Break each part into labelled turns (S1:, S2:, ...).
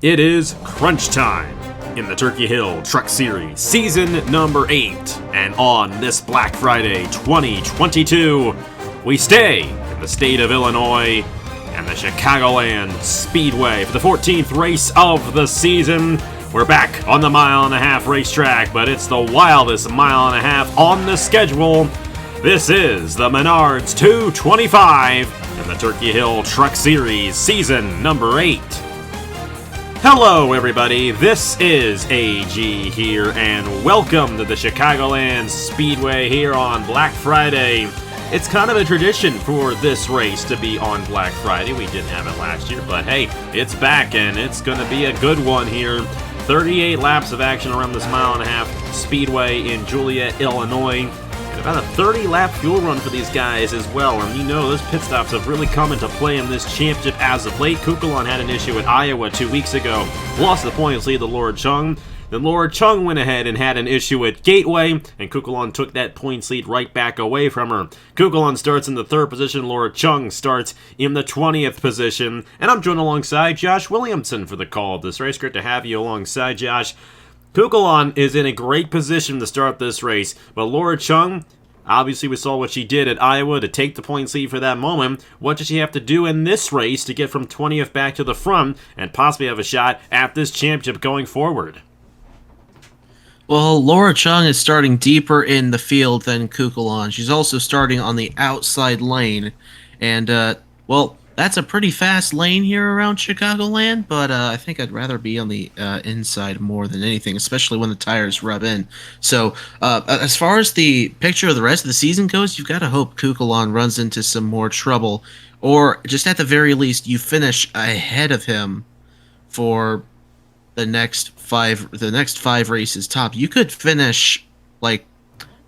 S1: It is crunch time in the Turkey Hill Truck Series, season number 8. And on this Black Friday 2022, we stay in the state of Illinois and the Chicagoland Speedway for the 14th race of the season. We're back on the mile-and-a-half racetrack, but it's the wildest mile-and-a-half on the schedule. This is the Menard's 225 in the Turkey Hill Truck Series, season number 8. Hello everybody, this is AG here, and welcome to the Chicagoland Speedway here on Black Friday. It's kind of a tradition for this race to be on Black Friday. We didn't have it last year, but hey, it's back and it's going to be a good one here. 38 laps of action around this mile-and-a-half speedway in Joliet, Illinois. And about a 30-lap fuel run for these guys as well. And you know, those pit stops have really come into play in this championship as of late. Chicagoland had an issue at Iowa 2 weeks ago. Lost the points lead to Laura Chung. Then Laura Chung went ahead and had an issue at Gateway, and Chicagoland took that points lead right back away from her. Chicagoland starts in the 3rd position. Laura Chung starts in the 20th position. And I'm joined alongside Josh Williamson for the call of this race. Great to have you alongside, Josh. Chicagoland is in a great position to start this race, but Laura Chung, obviously we saw what she did at Iowa to take the points lead for that moment. What does she have to do in this race to get from 20th back to the front and possibly have a shot at this championship going forward?
S2: Well, Laura Chung is starting deeper in the field than Chicagoland. She's also starting on the outside lane. And, well, that's a pretty fast lane here around Chicagoland, but I think I'd rather be on the inside more than anything, especially when the tires rub in. So, as far as the picture of the rest of the season goes, you've got to hope Chicagoland runs into some more trouble, or just at the very least, you finish ahead of him for the next five races top. You could finish like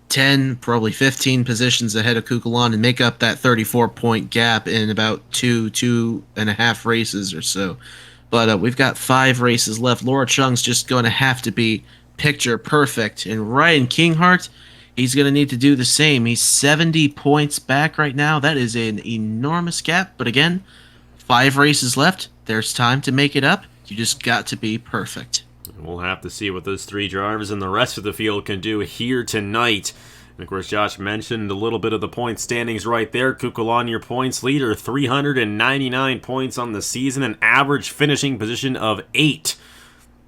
S2: 10, probably 15 positions ahead of Chicagoland and make up that 34-point gap in about two and a half races or so. But we've got 5 races left. Laura Chung's just going to have to be picture perfect. And Ryan Kinghart, he's going to need to do the same. He's 70 points back right now. That is an enormous gap. But again, 5 races left. There's time to make it up. You just got to be perfect.
S1: We'll have to see what those 3 drivers and the rest of the field can do here tonight. And of course, Josh mentioned a little bit of the point standings right there. Chicagoland, your points leader, 399 points on the season, an average finishing position of 8.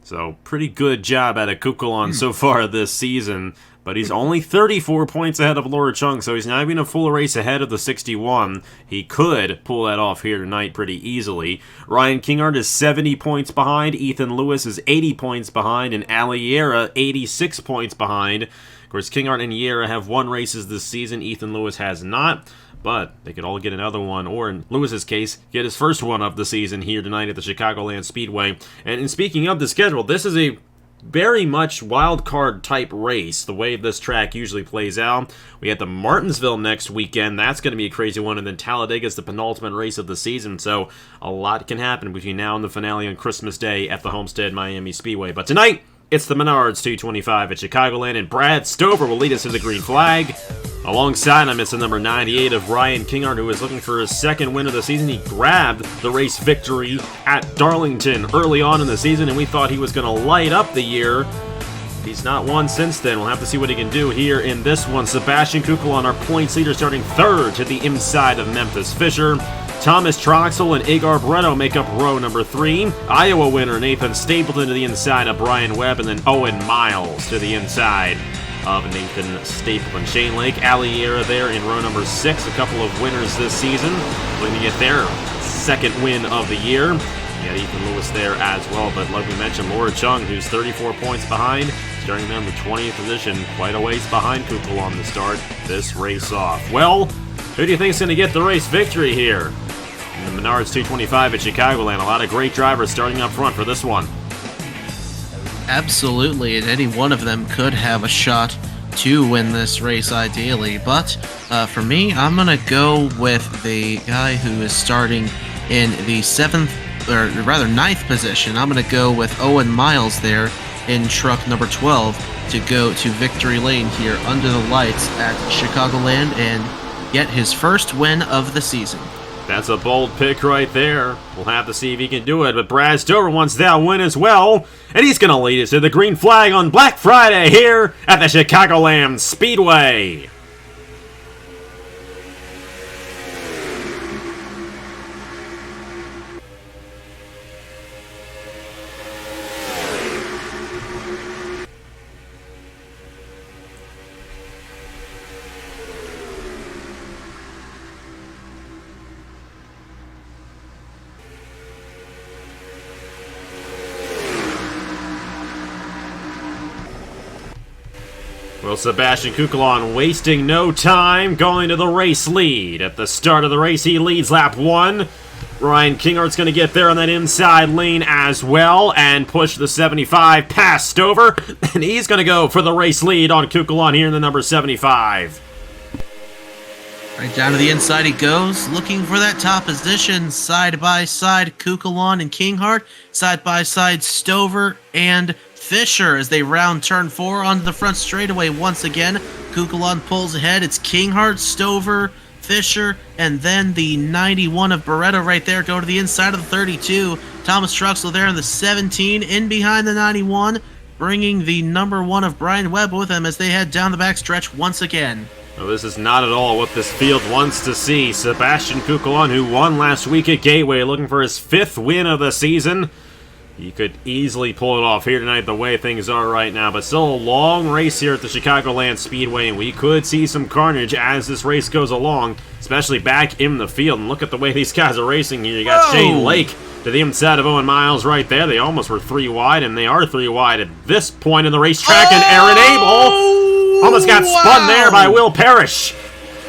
S1: So pretty good job out of Chicagoland so far this season. But he's only 34 points ahead of Laura Chung, so he's not even a full race ahead of the 61. He could pull that off here tonight pretty easily. Ryan Kinghart is 70 points behind. Ethan Lewis is 80 points behind. And Aliera, 86 points behind. Of course, Kinghart and Yera have won races this season. Ethan Lewis has not. But they could all get another one, or in Lewis's case, get his first one of the season here tonight at the Chicagoland Speedway. And speaking of the schedule, this is a very much wild card type race, the way this track usually plays out. We have the Martinsville next weekend. That's going to be a crazy one. And then Talladega is the penultimate race of the season. So a lot can happen between now and the finale on Christmas Day at the Homestead Miami Speedway. But tonight, it's the Menard's 225 at Chicagoland, and Brad Stover will lead us to the green flag. Alongside him, it's the number 98 of Ryan Kinghart, who is looking for his 2nd win of the season. He grabbed the race victory at Darlington early on in the season, and we thought he was going to light up the year. He's not won since then. We'll have to see what he can do here in this one. Sebastian Chicagoland, our points leader, starting 3rd to the inside of Memphis Fisher. Thomas Troxel and Agar Bretto make up row number 3. Iowa winner Nathan Stapleton to the inside of Brian Webb, and then Owen Miles to the inside of Nathan Stapleton. Shane Lake, Aliera there in row number 6. A couple of winners this season, looking to get their 2nd win of the year. You got Ethan Lewis there as well, but like we mentioned, Laura Chung, who's 34 points behind, starting down the 20th position, quite a ways behind Chicagoland to start this race off. Well, who do you think is going to get the race victory here? In the Menard's 225 at Chicagoland, a lot of great drivers starting up front for this one.
S2: Absolutely, and any one of them could have a shot to win this race ideally. But for me, I'm going to go with the guy who is starting in the 9th position. I'm going to go with Owen Miles there in truck number 12 to go to victory lane here under the lights at Chicagoland and get his first win of the season.
S1: That's a bold pick right there. We'll have to see if he can do it, but Brad Stover wants that win as well, and he's going to lead us to the green flag on Black Friday here at the Chicagoland Speedway. Well, Sebastian Kukulon wasting no time, going to the race lead. At the start of the race, he leads lap 1. Ryan Kinghart's going to get there on that inside lane as well and push the 75 past Stover. And he's going to go for the race lead on Kukulon here in the number 75.
S2: Right down to the inside he goes, looking for that top position. Side by side, Kukulon and Kinghart. Side by side, Stover and Fisher as they round turn 4 onto the front straightaway once again. Kukulon pulls ahead. It's Kinghart, Stover, Fisher, and then the 91 of Beretta right there go to the inside of the 32. Thomas Truxell there in the 17, in behind the 91, bringing the number 1 of Brian Webb with him as they head down the backstretch once again.
S1: Well, this is not at all what this field wants to see. Sebastian Kukulon, who won last week at Gateway, looking for his 5th win of the season. He could easily pull it off here tonight the way things are right now, but still a long race here at the Chicagoland Speedway, and we could see some carnage as this race goes along, especially back in the field. And look at the way these guys are racing here. You got Shane Lake to the inside of Owen Miles right there. They almost were 3 wide, and they are 3 wide at this point in the racetrack, and Aaron Abel almost got spun there by Will Parrish.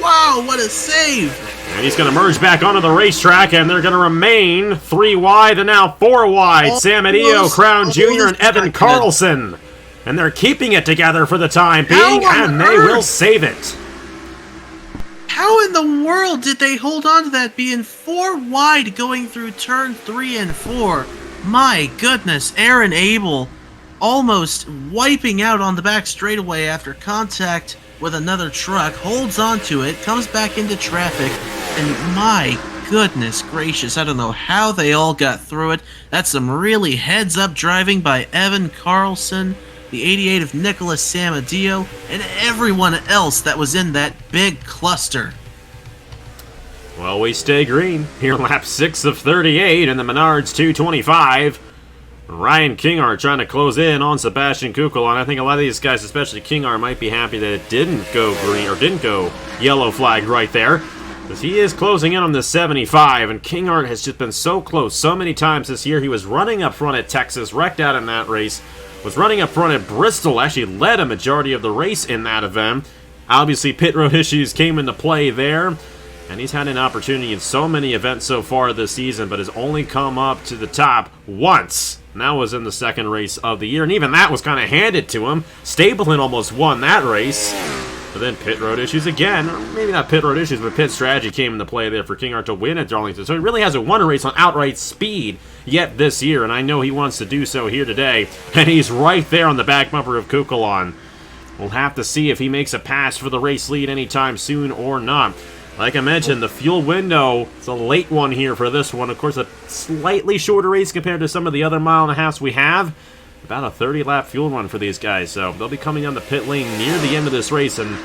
S2: Wow, what a save!
S1: And he's going to merge back onto the racetrack, and they're going to remain 3 wide and now 4 wide. Sam Adillo, Crown Jr., and Evan Carlson. And they're keeping it together for the time being, and they will save it.
S2: How in the world did they hold on to that being 4 wide going through turn 3 and 4? My goodness, Aaron Abel almost wiping out on the back straightaway after contact with another truck, holds onto it, comes back into traffic, and my goodness gracious, I don't know how they all got through it. That's some really heads-up driving by Evan Carlson, the 88 of Nicholas Samadillo, and everyone else that was in that big cluster.
S1: Well, we stay green here, lap 6 of 38 in the Menards 225. Ryan Kinghart trying to close in on Sebastian Kukulon. I think a lot of these guys, especially Kinghart, might be happy that it didn't go green, or didn't go yellow flag right there, because he is closing in on the 75, and Kinghart has just been so close so many times this year. He was running up front at Texas, wrecked out in that race, was running up front at Bristol, actually led a majority of the race in that event. Obviously, pit road issues came into play there, and he's had an opportunity in so many events so far this season, but has only come up to the top once. And that was in the 2nd race of the year, and even that was kind of handed to him. Stapleton almost won that race, but then pit road issues again. Or maybe not pit road issues, but pit strategy came into play there for Kinghart to win at Darlington. So he really hasn't won a race on outright speed yet this year, and I know he wants to do so here today. And he's right there on the back bumper of Kukulon. We'll have to see if he makes a pass for the race lead anytime soon or not. Like I mentioned, the fuel window is a late one here for this one. Of course, a slightly shorter race compared to some of the other mile-and-a-halfs we have. About a 30-lap fuel run for these guys, so they'll be coming down the pit lane near the end of this race, and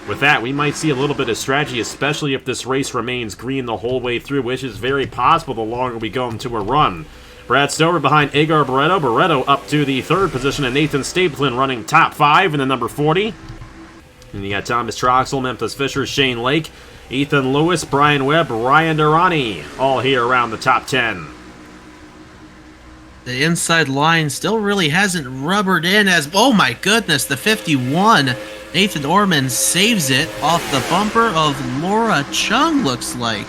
S1: with that, we might see a little bit of strategy, especially if this race remains green the whole way through, which is very possible the longer we go into a run. Brad Stover behind Agar Barretto. Barretto up to the 3rd position, and Nathan Stapleton running top 5 in the number 40. And you got Thomas Troxell, Memphis Fisher, Shane Lake, Ethan Lewis, Brian Webb, Ryan Durrani, all here around the top 10.
S2: The inside line still really hasn't rubbered in as, oh my goodness, the 51. Nathan Orman saves it off the bumper of Laura Chung, looks like,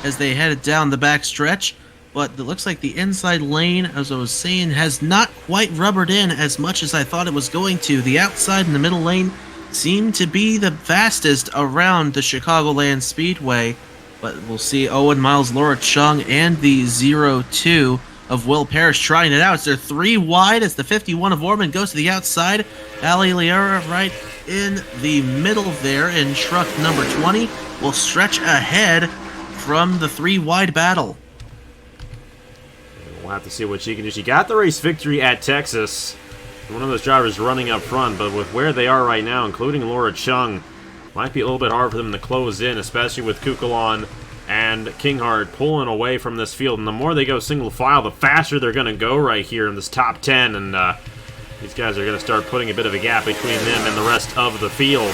S2: as they headed down the back stretch. But it looks like the inside lane, as I was saying, has not quite rubbered in as much as I thought it was going to. The outside and the middle lane seem to be the fastest around the Chicagoland Speedway, but we'll see Owen Miles, Laura Chung, and the 02 of Will Parrish trying it out. They're 3 wide as the 51 of Orman goes to the outside. Ali Liara right in the middle there in truck number 20 will stretch ahead from the 3 wide battle.
S1: We'll have to see what she can do. She got the race victory at Texas. One of those drivers running up front, but with where they are right now, including Laura Chung, might be a little bit hard for them to close in, especially with Kukulon and Kinghart pulling away from this field. And the more they go single file, the faster they're going to go right here in this top 10. And these guys are going to start putting a bit of a gap between them and the rest of the field.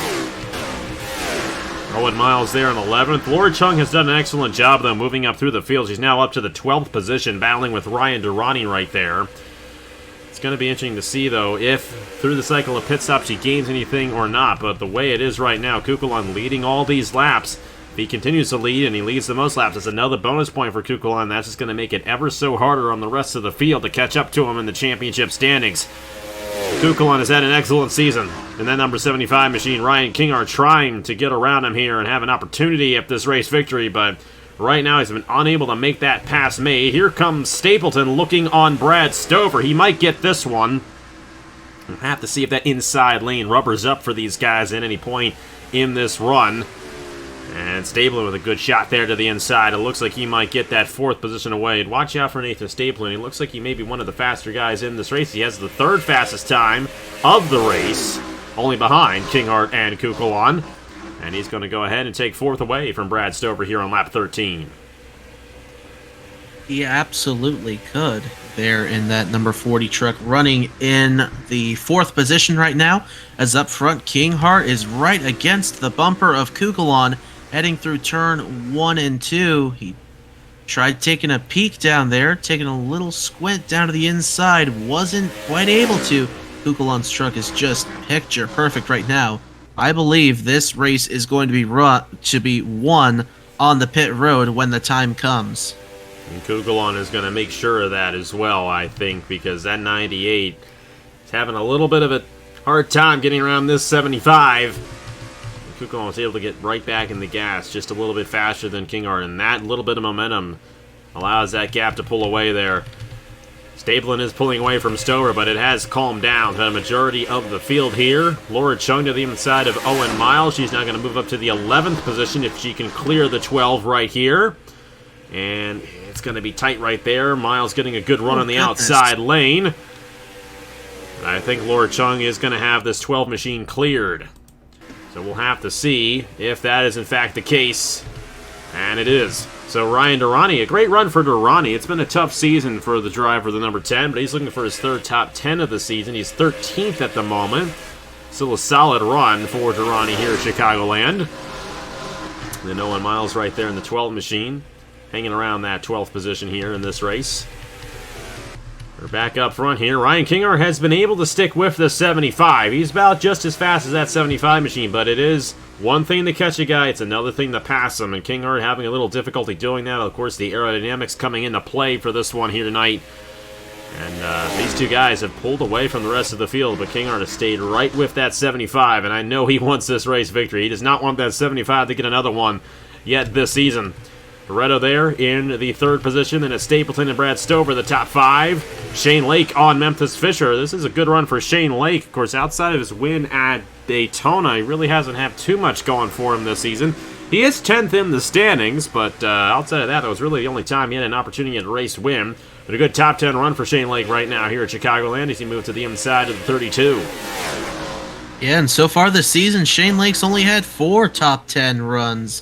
S1: Owen Miles there in 11th. Laura Chung has done an excellent job, though, moving up through the field. She's now up to the 12th position, battling with Ryan Durrani right there. It's going to be interesting to see, though, if through the cycle of pit stops she gains anything or not. But the way it is right now, Kukulon leading all these laps. If he continues to lead and he leads the most laps, it's another bonus point for Kukulon. That's just going to make it ever so harder on the rest of the field to catch up to him in the championship standings. Kukulon has had an excellent season. And that number 75 machine, Ryan Kinghart, trying to get around him here and have an opportunity at this race victory, but right now he's been unable to make that pass made. Here comes Stapleton looking on Brad Stover. He might get this one. We'll have to see if that inside lane rubbers up for these guys at any point in this run. And Stapleton with a good shot there to the inside. It looks like he might get that 4th position away. And watch out for Nathan Stapleton. He looks like he may be one of the faster guys in this race. He has the 3rd fastest time of the race, only behind Kinghart and Kukulon. And he's going to go ahead and take 4th away from Brad Stover here on lap 13.
S2: He absolutely could there in that number 40 truck, running in the 4th position right now, as up front Kinghart is right against the bumper of Kukulon, heading through turn 1 and 2. He tried taking a peek down there, taking a little squint down to the inside, wasn't quite able to. Kukulon's truck is just picture perfect right now. I believe this race is going to be won on the pit road when the time comes.
S1: And Kukulon is going to make sure of that as well, I think, because that 98 is having a little bit of a hard time getting around this 75. Kukulon was able to get right back in the gas just a little bit faster than Kinghart, and that little bit of momentum allows that gap to pull away there. Stapleton is pulling away from Stover, but it has calmed down to the majority of the field here. Laura Chung to the inside of Owen Miles. She's now going to move up to the 11th position if she can clear the 12 right here. And it's going to be tight right there. Miles getting a good run on the outside lane. I think Laura Chung is going to have this 12 machine cleared. So we'll have to see if that is in fact the case. And it is. So Ryan Durrani, a great run for Durrani. It's been a tough season for the driver, the number 10, but he's looking for his 3rd top 10 of the season. He's 13th at the moment. Still a solid run for Durrani here at Chicagoland. And then Owen Miles right there in the 12 machine, hanging around that 12th position here in this race. We're back up front here. Ryan Kinghart has been able to stick with the 75. He's about just as fast as that 75 machine, but it is one thing to catch a guy, it's another thing to pass him, and Kinghart having a little difficulty doing that. Of course, the aerodynamics coming into play for this one here tonight. And these two guys have pulled away from the rest of the field, but Kinghart has stayed right with that 75, and I know he wants this race victory. He does not want that 75 to get another one yet this season. Barretto there in the 3rd position, then it's Stapleton and Brad Stover, the top 5. Shane Lake on Memphis Fisher. This is a good run for Shane Lake. Of course, outside of his win at Daytona, he really hasn't had too much going for him this season. He is 10th in the standings, but outside of that, that was really the only time he had an opportunity at a race win. But a good top 10 run for Shane Lake right now here at Chicagoland as he moved to the inside of the 32.
S2: Yeah, and so far this season, Shane Lake's only had 4 top 10 runs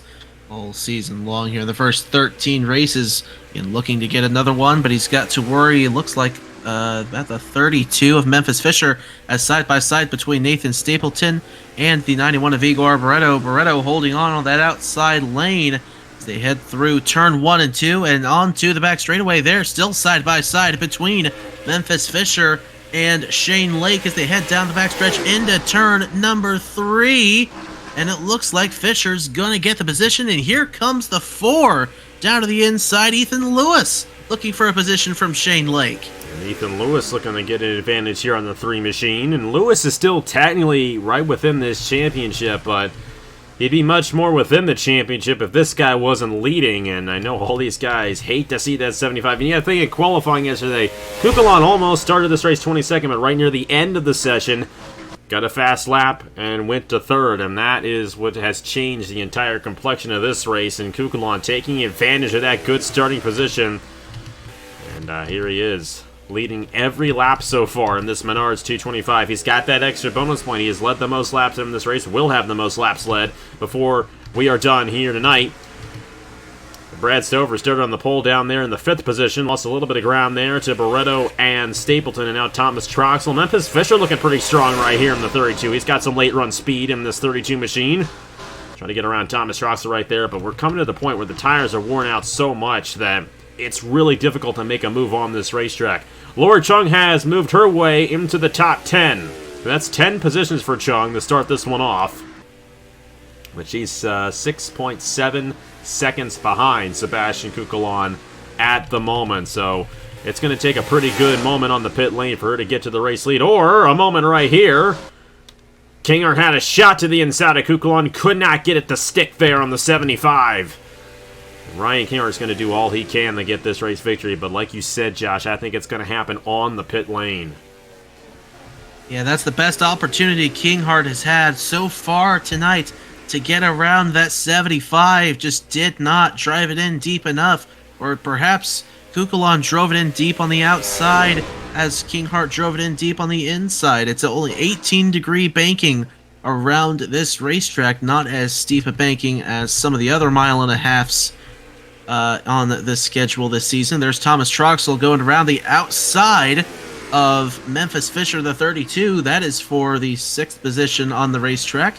S2: all season long here. The first 13 races, and looking to get another one, but he's got to worry, it looks like, about the 32 of Memphis Fisher as side-by-side between Nathan Stapleton and the 91 of Igor Barretto. Barretto holding on that outside lane as they head through turn 1 and 2 and onto the back straightaway there, still side-by-side between Memphis Fisher and Shane Lake as they head down the backstretch into turn number 3. And it looks like Fisher's going to get the position, and here comes the 4 down to the inside. Ethan Lewis looking for a position from Shane Lake.
S1: And Ethan Lewis looking to get an advantage here on the 3 machine. And Lewis is still technically right within this championship, but he'd be much more within the championship if this guy wasn't leading. And I know all these guys hate to see that 75. And yeah, I think in qualifying yesterday, Kukulon almost started this race 22nd, but right near the end of the session, got a fast lap and went to third, and that is what has changed the entire complexion of this race, and Kukulon taking advantage of that good starting position. And here he is, leading every lap so far in this Menard's 225. He's got that extra bonus point. He has led the most laps in this race, will have the most laps led before we are done here tonight. Brad Stover started on the pole down there in the 5th position. Lost a little bit of ground there to Barretto and Stapleton, and now Thomas Troxel. Memphis Fisher looking pretty strong right here in the 32. He's got some late run speed in this 32 machine. Trying to get around Thomas Troxel right there, but we're coming to the point where the tires are worn out so much that it's really difficult to make a move on this racetrack. Laura Chung has moved her way into the top 10. That's 10 positions for Chung to start this one off. But she's 6.7 seconds behind Sebastian Kukulon at the moment. So it's going to take a pretty good moment on the pit lane for her to get to the race lead. Or a moment right here. Kinghart had a shot to the inside of Kukulon. Could not get it to stick there on the 75. Ryan Kinghart's going to do all he can to get this race victory. But like you said, Josh, I think it's going to happen on the pit lane.
S2: Yeah, that's the best opportunity Kinghart has had so far tonight to get around that 75. Just did not drive it in deep enough. Or perhaps Kukulon drove it in deep on the outside as Kinghart drove it in deep on the inside. It's only 18-degree banking around this racetrack, not as steep a banking as some of the other mile-and-a-halfs on the schedule this season. There's Thomas Troxel going around the outside of Memphis Fisher, the 32. That is for the 6th position on the racetrack.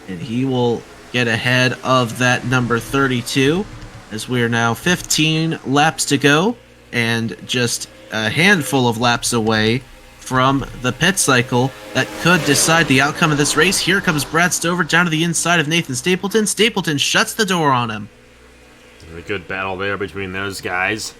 S2: And he will get ahead of that number 32, as we are now 15 laps to go and just a handful of laps away from the pit cycle that could decide the outcome of this race. Here comes Brad Stover down to the inside of Nathan Stapleton. Stapleton shuts the door on him.
S1: A good battle there between those guys.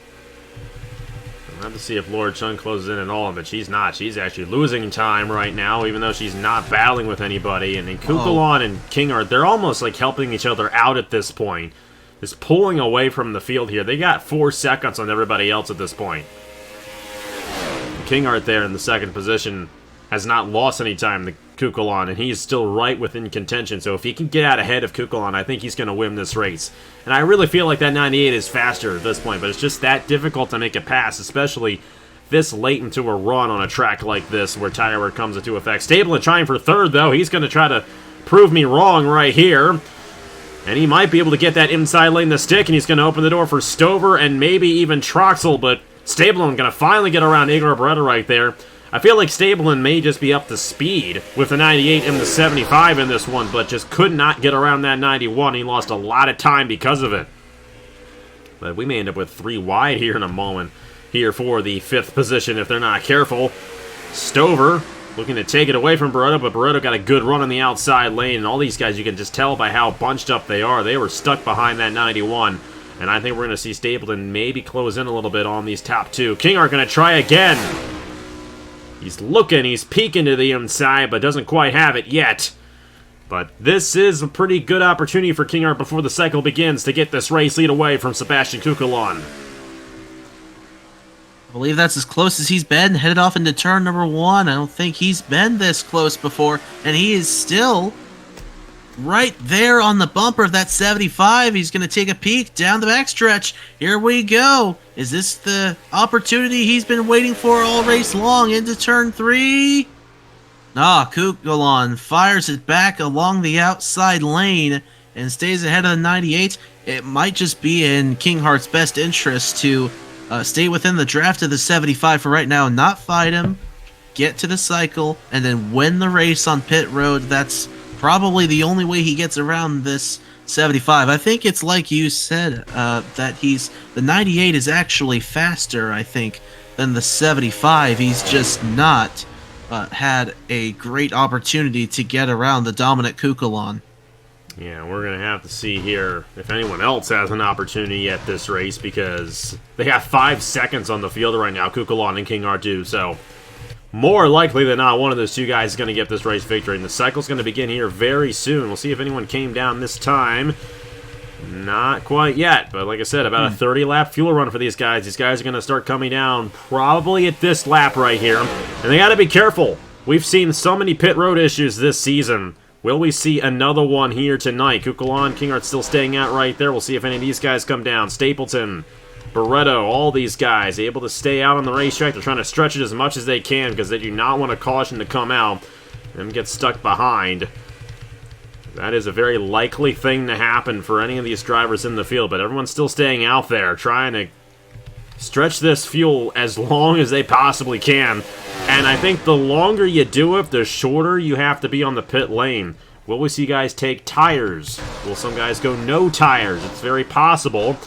S1: We'll have to see if Laura Chung closes in at all, but she's not. She's actually losing time right now, even though she's not battling with anybody. And then Kukulon and Kinghart, they're almost like helping each other out at this point. Just pulling away from the field here. They got 4 seconds on everybody else at this point. Kinghart there in the 2nd position has not lost any time to Kukulon, and he's still right within contention. So if he can get out ahead of Kukulon, I think he's going to win this race. And I really feel like that 98 is faster at this point, but it's just that difficult to make a pass, especially this late into a run on a track like this where tire wear comes into effect. Stapleton trying for 3rd, though. He's going to try to prove me wrong right here. And he might be able to get that inside lane to stick, and he's going to open the door for Stover and maybe even Troxel, but Stapleton going to finally get around Igor Barretto right there. I feel like Stapleton may just be up to speed with the 98 and the 75 in this one, but just could not get around that 91. He lost a lot of time because of it. But we may end up with 3 wide here in a moment here for the 5th position if they're not careful. Stover looking to take it away from Barretto, but Barretto got a good run on the outside lane, and all these guys, you can just tell by how bunched up they are. They were stuck behind that 91, and I think we're going to see Stapleton maybe close in a little bit on these top 2. Kinghart going to try again. He's looking, he's peeking to the inside, but doesn't quite have it yet. But this is a pretty good opportunity for Kinghart before the cycle begins to get this race lead away from Sebastian Kukulon.
S2: I believe that's as close as he's been, headed off into turn number 1. I don't think he's been this close before, and he is still right there on the bumper of that 75. He's going to take a peek down the backstretch. Here we go. Is this the opportunity he's been waiting for all race long into turn 3? Kukulon fires it back along the outside lane and stays ahead of the 98. It might just be in Kinghart's best interest to stay within the draft of the 75 for right now, not fight him, get to the cycle, and then win the race on pit road. That's probably the only way he gets around this 75. I think it's like you said, that the 98 is actually faster, I think, than the 75. He's just not had a great opportunity to get around the dominant Kukulon.
S1: Yeah, we're going to have to see here if anyone else has an opportunity at this race, because they have 5 seconds on the field right now, Kukulon and Kinghart do, so more likely than not, one of those 2 guys is going to get this race victory. And the cycle's going to begin here very soon. We'll see if anyone came down this time. Not quite yet, but like I said, about a 30-lap fuel run for these guys. These guys are going to start coming down probably at this lap right here. And they got to be careful. We've seen so many pit road issues this season. Will we see another one here tonight? Kukulon, Kinghart still staying out right there. We'll see if any of these guys come down. Stapleton, Barretto, all these guys able to stay out on the racetrack. They're trying to stretch it as much as they can because they do not want a caution to come out and get stuck behind. That is a very likely thing to happen for any of these drivers in the field, but everyone's still staying out there, trying to stretch this fuel as long as they possibly can. And I think the longer you do it, the shorter you have to be on the pit lane. Will we see guys take tires? Will some guys go no tires? It's very possible.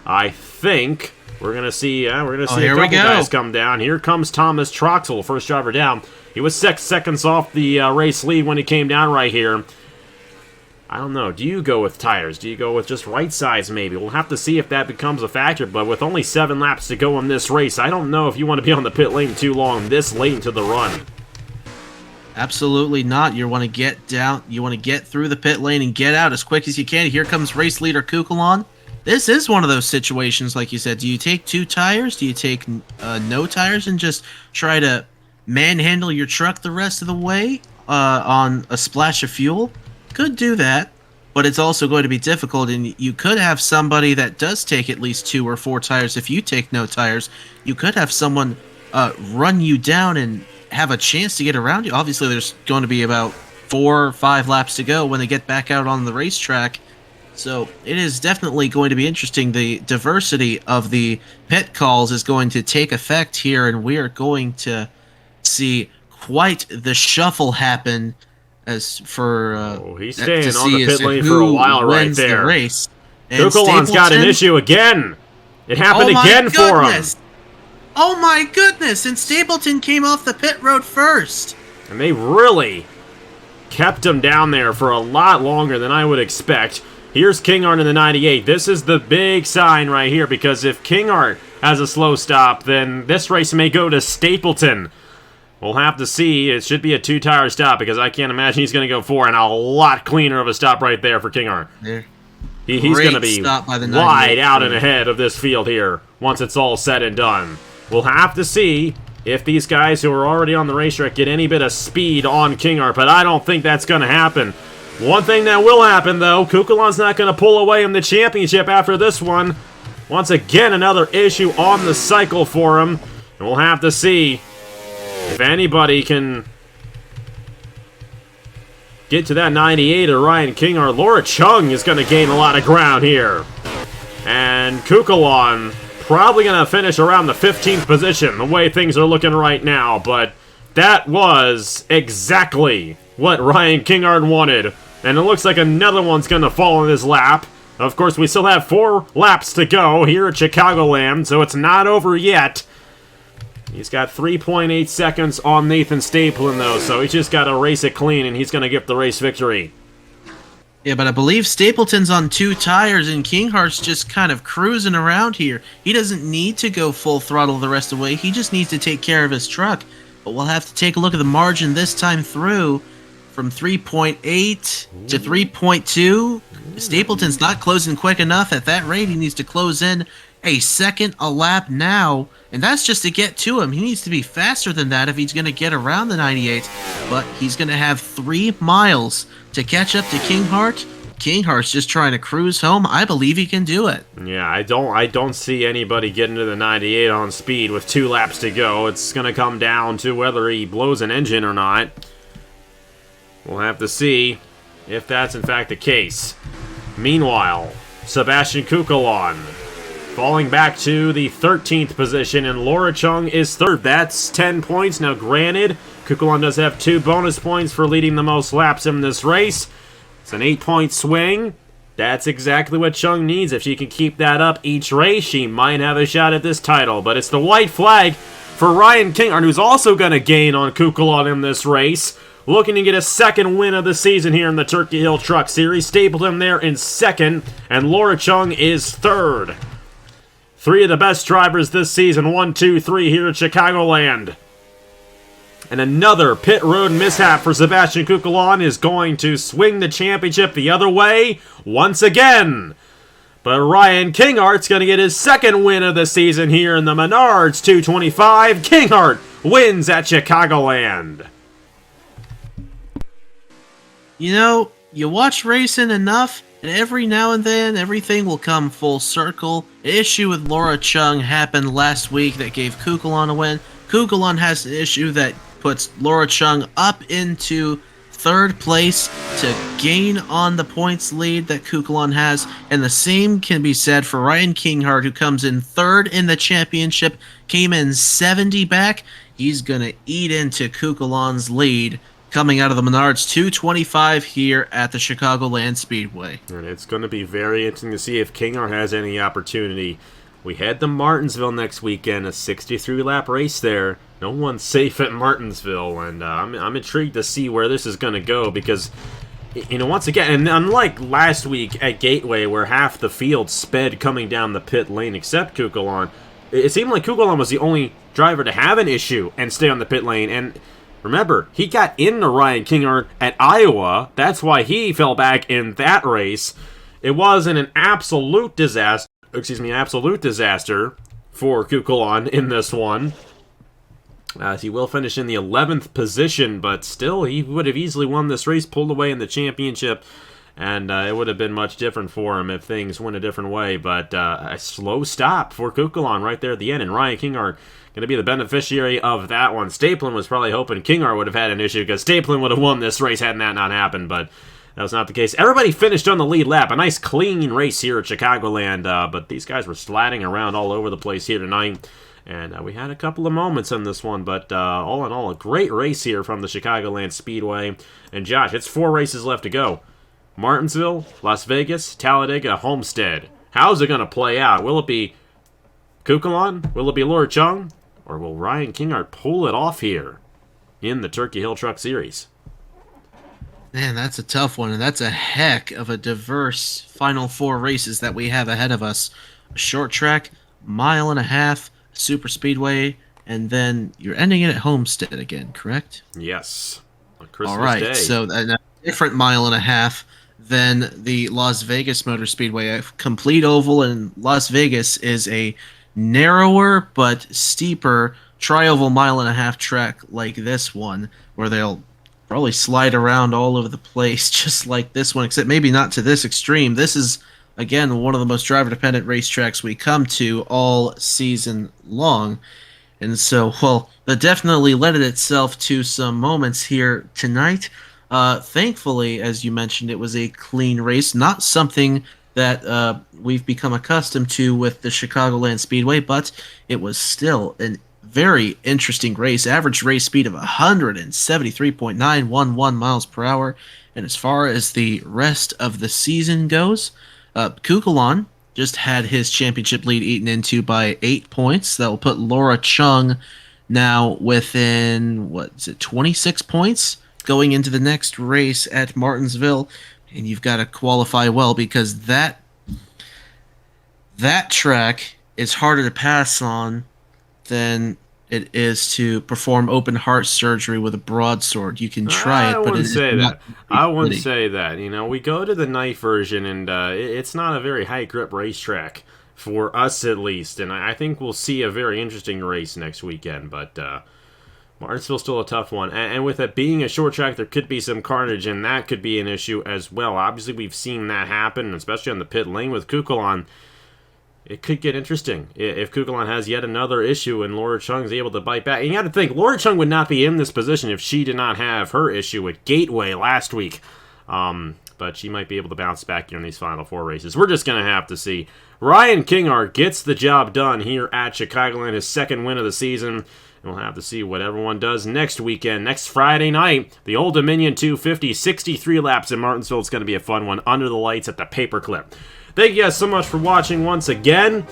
S1: I think we're gonna see a couple guys come down. Here comes Thomas Troxel, first driver down. He was 6 seconds off the race lead when he came down right here. I don't know. Do you go with tires? Do you go with just right sides maybe? We'll have to see if that becomes a factor, but with only 7 laps to go in this race, I don't know if you want to be on the pit lane too long this late into the run.
S2: Absolutely not. You want to get down, you want to get through the pit lane and get out as quick as you can. Here comes race leader Kukulon. This is one of those situations, like you said. Do you take 2 tires? Do you take no tires and just try to manhandle your truck the rest of the way on a splash of fuel? Could do that, but it's also going to be difficult, and you could have somebody that does take at least 2 or 4 tires. If you take no tires, you could have someone run you down and have a chance to get around you. Obviously, there's going to be about 4 or 5 laps to go when they get back out on the racetrack, so it is definitely going to be interesting. The diversity of the pit calls is going to take effect here, and we are going to see quite the shuffle happen. As for
S1: he's staying on the pit lane for a while right there.
S2: The race.
S1: Kukulon's got an issue again. It happened again for him.
S2: Oh my goodness! And Stapleton came off the pit road first.
S1: And they really kept him down there for a lot longer than I would expect. Here's Kinghart in the 98. This is the big sign right here, because if Kinghart has a slow stop, then this race may go to Stapleton. We'll have to see. It should be a 2-tire stop, because I can't imagine he's going to go 4, and a lot cleaner of a stop right there for Kinghart. He's going to be wide out and ahead of this field here once it's all said and done. We'll have to see if these guys who are already on the racetrack get any bit of speed on Kinghart, but I don't think that's going to happen. One thing that will happen, though, Kukulon's not going to pull away in the championship after this one. Once again, another issue on the cycle for him, and we'll have to see if anybody can get to that 98 or Ryan Kinghart. Laura Chung is going to gain a lot of ground here. And Kukulon probably going to finish around the 15th position, the way things are looking right now. But that was exactly what Ryan Kinghart wanted. And it looks like another one's going to fall in this lap. Of course, we still have 4 laps to go here at Chicagoland, so it's not over yet. He's got 3.8 seconds on Nathan Stapleton, though, so he's just got to race it clean, and he's going to get the race victory.
S2: Yeah, but I believe Stapleton's on 2 tires, and Kinghart's just kind of cruising around here. He doesn't need to go full throttle the rest of the way. He just needs to take care of his truck. But we'll have to take a look at the margin this time through. From 3.8 to 3.2. Stapleton's not closing quick enough. At that rate, he needs to close in a second a lap now, and that's just to get to him. He needs to be faster than that if he's going to get around the 98, but he's going to have 3 miles to catch up to Kinghart. Kinghart's just trying to cruise home. I believe he can do it.
S1: Yeah, I don't see anybody getting to the 98 on speed with 2 laps to go. It's going to come down to whether he blows an engine or not. We'll have to see if that's in fact the case. Meanwhile, Sebastian Kukulon falling back to the 13th position, and Laura Chung is 3rd. That's 10 points. Now, granted, Kukulon does have 2 bonus points for leading the most laps in this race. It's an 8-point swing. That's exactly what Chung needs. If she can keep that up each race, she might have a shot at this title. But it's the white flag for Ryan Kinghart, who's also going to gain on Kukulon in this race. Looking to get a 2nd win of the season here in the Turkey Hill Truck Series. Stapleton there in 2nd, and Laura Chung is 3rd. 3 of the best drivers this season, 1, 2, 3 here at Chicagoland. And another pit road mishap for Sebastian Kukulon is going to swing the championship the other way once again. But Ryan Kinghart's going to get his 2nd win of the season here in the Menards 225. Kinghart wins at Chicagoland.
S2: You watch racing enough, and every now and then, everything will come full circle. An issue with Laura Chung happened last week that gave Kukulon a win. Kukulon has an issue that puts Laura Chung up into third place to gain on the points lead that Kukulon has, and the same can be said for Ryan Kinghart, who comes in third in the championship, came in 70 back. He's gonna eat into Kukulon's lead coming out of the Menards 225 here at the Chicagoland Speedway.
S1: And it's going to be very interesting to see if Kinghart has any opportunity. We head to Martinsville next weekend, a 63-lap race there. No one's safe at Martinsville, and I'm intrigued to see where this is going to go because, once again, and unlike last week at Gateway where half the field sped coming down the pit lane except Kukulon, it seemed like Kukulon was the only driver to have an issue and stay on the pit lane, and remember, he got into Ryan Kinghart at Iowa. That's why he fell back in that race. It wasn't an absolute disaster. Absolute disaster for Kukulon in this one. As he will finish in the 11th position, but still, he would have easily won this race, pulled away in the championship, and it would have been much different for him if things went a different way. But a slow stop for Kukulon right there at the end, and Ryan Kinghart going to be the beneficiary of that one. Stapleton was probably hoping Kinghart would have had an issue because Stapleton would have won this race had that not happened, but that was not the case. Everybody finished on the lead lap. A nice clean race here at Chicagoland, but these guys were slatting around all over the place here tonight, and we had a couple of moments in this one, but all in all, a great race here from the Chicagoland Speedway. And Josh, it's 4 races left to go. Martinsville, Las Vegas, Talladega, Homestead. How's it going to play out? Will it be Kukulon? Will it be Laura Chung? Or will Ryan Kinghart pull it off here in the Turkey Hill Truck Series?
S2: Man, that's a tough one, and that's a heck of a diverse final 4 races that we have ahead of us. A short track, mile and a half, super speedway, and then you're ending it at Homestead again, correct?
S1: Yes, on Christmas
S2: All right,
S1: Day.
S2: so a different mile and a half than the Las Vegas Motor Speedway. A complete oval in Las Vegas is a narrower but steeper tri-oval mile and a half track like this one, where they'll probably slide around all over the place just like this one, except maybe not to this extreme. This is, again, one of the most driver-dependent racetracks we come to all season long. And so, well, that definitely lended itself to some moments here tonight. Thankfully, as you mentioned, it was a clean race, not something that we've become accustomed to with the Chicagoland Speedway, but it was still a very interesting race. Average race speed of 173.911 miles per hour. And as far as the rest of the season goes, Kukulon just had his championship lead eaten into by 8 points. That will put Laura Chung now within, 26 points going into the next race at Martinsville. And you've got to qualify well because that track is harder to pass on than it is to perform open heart surgery with a broadsword. You can try it, but
S1: I wouldn't say that. We go to the night version, and it's not a very high grip racetrack for us, at least. And I think we'll see a very interesting race next weekend. But Martinsville's still a tough one. And with it being a short track, there could be some carnage, and that could be an issue as well. Obviously, we've seen that happen, especially on the pit lane with Kukulon. It could get interesting if Kukulon has yet another issue and Laura Chung's able to bite back. And you got to think, Laura Chung would not be in this position if she did not have her issue at Gateway last week. But she might be able to bounce back here in these final 4 races. We're just going to have to see. Ryan Kinghart gets the job done here at Chicagoland, his 2nd win of the season. And we'll have to see what everyone does next weekend. Next Friday night, the Old Dominion 250, 63 laps in Martinsville. It's going to be a fun one under the lights at the Paperclip. Thank you guys so much for watching once again.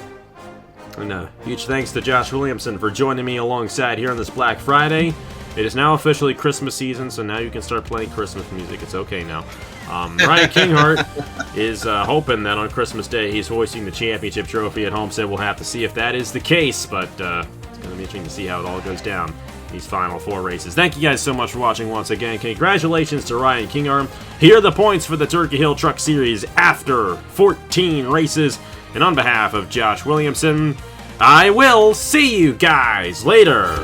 S1: And huge thanks to Josh Williamson for joining me alongside here on this Black Friday. It is now officially Christmas season, so now you can start playing Christmas music. It's okay now. Ryan Kinghart is hoping that on Christmas Day he's hoisting the championship trophy at Homestead. We'll have to see if that is the case, but it's going to be interesting to see how it all goes down these final 4 races. Thank you guys so much for watching once again. Congratulations to Ryan Kinghart. Here are the points for the Turkey Hill Truck Series after 14 races. And on behalf of Josh Williamson, I will see you guys later.